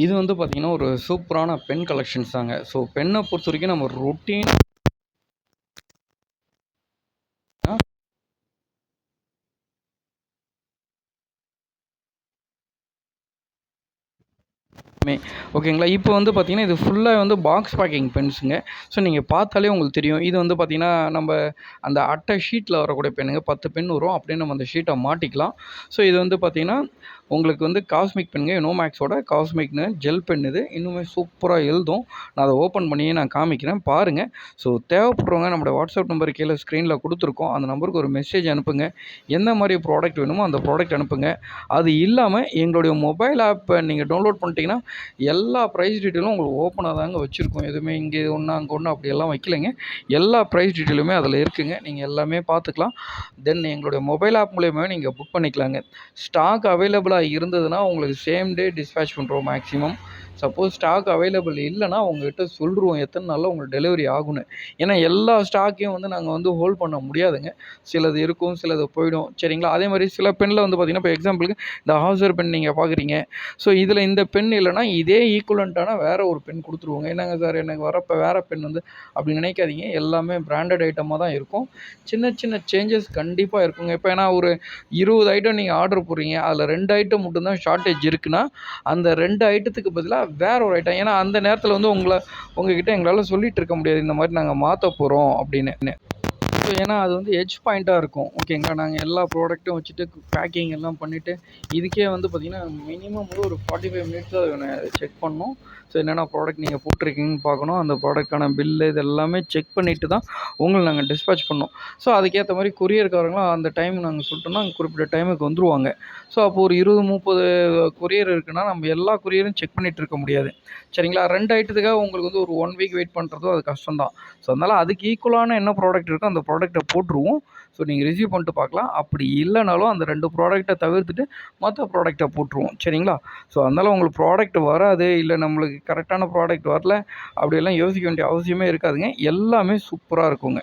இது வந்து பார்த்தீங்கன்னா, ஒரு சூப்பரான பென் கலெக்ஷன்ஸ் தாங்க. ஸோ பென்ன பொறுத்தவரைக்கும் நம்ம ரொட்டீன் ஓகேங்களா. இப்போ வந்து பார்த்தீங்கன்னா, இது ஃபுல்லா வந்து பாக்ஸ் பேக்கிங் பென்ஸுங்க. ஸோ நீங்க பார்த்தாலே உங்களுக்கு தெரியும். இது வந்து பார்த்தீங்கன்னா, நம்ப அந்த அட்டை ஷீட்ல வரக்கூடிய பென்னுங்க. 10 பென் வரும். அப்படியே நம்ம அந்த ஷீட்ட மாட்டிக்கலாம். ஸோ இது வந்து பார்த்தீங்கன்னா, உங்களுக்கு வந்து காஸ்மிக் பென்ங்க. நோமேக்ஸோட காஸ்மிக்னு ஜெல் பென் இது. இன்னுமே சூப்பரா எழுதும். நான் அத ஓப்பன் பண்ணியே நான் காமிக்கிறேன். பாருங்க. ஸோ தேவைப்படுறவங்க நம்முடைய வாட்ஸ்அப் நம்பர் கீழ ஸ்க்ரீன்ல குடுத்துருக்கோம். அந்த நம்பருக்கு ஒரு மெசேஜ் அனுப்புங்க. எந்த மாரி ப்ராடக்ட் வேணுமோ அந்த ப்ராடக்ட் அனுப்புங்க. அது இல்லாம எங்களுடைய மொபைல் ஆப்ப நீங்க டவுன்லோட் பண்ணிட்டீங்கன்னா, எல்லா ப்ரைஸ் டீட்டெயிலும் உங்களுக்கு ஓப்பனா தாங்க வச்சிருக்கோம். எதுவுமே இங்கே ஒண்ணு, அங்க ஒண்ணு அப்படியெல்லாம் வைக்கலைங்க. எல்லா ப்ரைஸ் டீட்டெயிலுமே அதில இருக்குங்க. நீங்க எல்லாமே பார்த்துக்கலாம். தென் எங்களுடைய மொபைல் ஆப் மூலியமாவே நீங்க புக் பண்ணிக்கலாங்க. ஸ்டாக் அவைலபிளா இருந்ததுன்னா, உங்களுக்கு சேம் டே டிஸ்பேட்ச் பண்றோம் மேக்ஸிமம். சப்போஸ் ஸ்டாக் அவைலபிள் இல்லன்னா, உங்ககிட்ட சொல்ருவோம் எத்தன நாள்ல உங்களுக்கு டெலிவரி ஆகும்னு. ஏன்னா, எல்லா ஸ்டாக்கையும் வந்து நாங்க வந்து ஹோல்ட் பண்ண முடியாதுங்க. சிலது இருக்கும், சிலது போயிடும். சரிங்களா? அதே மாரி சில பென்ல வந்து பார்த்தீங்கன்னா, இப்ப எக்ஸாம்பிளுக்கு இந்த ஹாசர் பென் நீங்க பார்க்குறீங்க. ஸோ இதில இந்த பென் இல்லன்னா, இதே ஈக்குவலன்ட்டான வேற ஒரு பென் குடுத்துருவோங்க. என்னங்க சார் எனக்கு வரப்ப வேற பென் வந்து அப்படி நினைக்காதீங்க. எல்லாமே பிராண்டட் ஐட்டமா தான் இருக்கும். சின்ன சின்ன சேஞ்சஸ் கண்டிப்பா இருக்குங்க. இப்ப ஏன்னா ஒரு 20 ஐட்டம் நீங்க ஆர்டர் போடுறீங்க. அதில 2 ஐட்டம் மட்டும் தான் ஷார்ட்டேஜ் இருக்குன்னா, அந்த 2 ஐட்டத்துக்கு பதிலா வேற ஒரு ஐட்டம். ஏன்னா அந்த நேரத்தில வந்து உங்ககிட்ட எங்களால சொல்லிட்டு இருக்க முடியாது. இந்த மாரி நாங்க மாத்தப் போறோம் அப்படின்னு. ஸோ ஏன்னா அது வந்து எட்ஜ் பாயிண்ட்டா இருக்கும். ஓகேங்களா. நாங்க எல்லா ப்ராடக்ட்டும் வச்சுட்டு பேக்கிங் எல்லாம் பண்ணிட்டு, இதுக்கே வந்து பார்த்தீங்கன்னா, மினிமம் வந்து ஒரு 45 மினிட்ஸ் செக் பண்ணணும். ஸோ என்னென்ன ப்ராடக்ட் நீங்க போட்டிருக்கீங்கன்னு பார்க்கணும். அந்த ப்ராடக்ட்க்கான பில்லு இது எல்லாமே செக் பண்ணிட்டு தான் உங்கள நாங்க டிஸ்பேட்ச் பண்ணோம். ஸோ அதுக்கேத்த மாரி கொரியர்காரங்களும் அந்த டைம் நாங்க சொல்லிட்டோம்னா, குறிப்பிட்ட டைமுக்கு வந்துருவாங்க. ஸோ அப்போ ஒரு 20, 30 கொரியர் இருக்குன்னா, நம்ம எல்லா கொரியரும் செக் பண்ணிட்டு இருக்க முடியாது. சரிங்களா. 2 ஐட்டத்துக்காக உங்களுக்கு வந்து ஒரு 1 வீக் வெயிட் பண்றதும் அது கஷ்டம் தான். ஸோ அதனால அதுக்கு ஈக்குவலான என்ன ப்ராடக்ட் இருக்கோ அந்த ப்ராடக்ட்ட போட்டுருவோம். ஸோ நீங்க ரிசீவ் பண்ணிட்டு பார்க்கலாம். அப்படி இல்லனாலும் அந்த 2 ப்ராடக்ட்ட தவிர்த்துட்டு மத்த ப்ராடக்ட்ட போட்டுருவோம். சரிங்களா? ஸோ அதனால உங்களுக்கு ப்ராடக்ட் வராது, இல்ல நம்மளுக்கு கரெக்ட்டான ப்ராடக்ட் வரல, அப்படியெல்லாம் யோசிக்க வேண்டிய அவசியமே இருக்காதுங்க. எல்லாமே சூப்பரா இருக்குங்க.